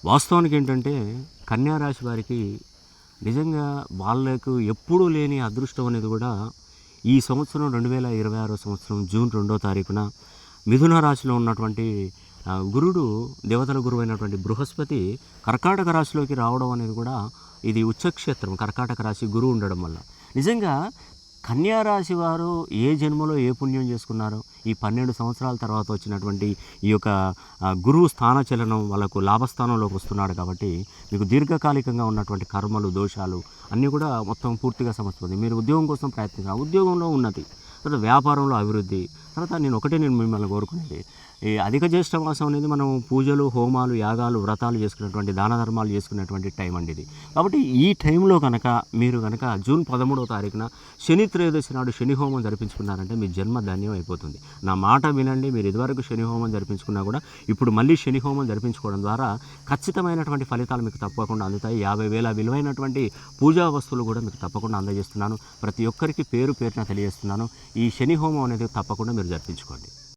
వాస్తవానికి ఏంటంటే కన్యా రాశి వారికి నిజంగా వాళ్ళకు ఎప్పుడూ లేని అదృష్టం అనేది కూడా ఈ సంవత్సరం 2026 సంవత్సరం జూన్ 2వ తారీఖున మిథున రాశిలో ఉన్నటువంటి గురుడు, దేవతల గురువు అయినటువంటి బృహస్పతి కర్కాటక రాశిలోకి రావడం అనేది కూడా ఇది ఉచ్చక్షేత్రం. కర్కాటక రాశి గురువు ఉండడం వల్ల నిజంగా కన్యా రాశి వారు ఏ జన్మలో ఏ పుణ్యం చేసుకున్నారో ఈ 12 సంవత్సరాల తర్వాత వచ్చినటువంటి ఈ యొక్క గురువు స్థానచలనం వాళ్ళకు లాభస్థానంలోకి వస్తున్నాడు కాబట్టి మీకు దీర్ఘకాలికంగా ఉన్నటువంటి కర్మలు, దోషాలు అన్నీ కూడా మొత్తం పూర్తిగా సమసిపోతుంది. మీరు ఉద్యోగం కోసం ప్రయత్నించారు, ఉద్యోగంలో ఉన్నతి, తర్వాత వ్యాపారంలో అభివృద్ధి. తర్వాత నేను మిమ్మల్ని కోరుకునేది, ఈ అధిక జ్యేష్ఠ మాసం అనేది మనం పూజలు, హోమాలు, యాగాలు, వ్రతాలు చేసుకునేటువంటి, దాన ధర్మాలు చేసుకునేటువంటి టైం అండి ఇది. కాబట్టి ఈ టైంలో కనుక మీరు కనుక జూన్ 13వ తారీఖున శని త్రయోదశి నాడు శని హోమం జరిపించుకున్నారంటే మీ జన్మ ధన్యం అయిపోతుంది. నా మాట వినండి. మీరు ఇదివరకు శని హోమం జరిపించుకున్నా కూడా ఇప్పుడు మళ్ళీ శని హోమం జరిపించుకోవడం ద్వారా ఖచ్చితమైనటువంటి ఫలితాలు మీకు తప్పకుండా అందుతాయి. 50,000 విలువైనటువంటి పూజా వస్తువులు కూడా మీకు తప్పకుండా అందజేస్తున్నాను. ప్రతి ఒక్కరికి పేరు పేరున తెలియజేస్తున్నాను. ఈ శని హోమం అనేది తప్పకుండా మీరు జరిపించుకోండి.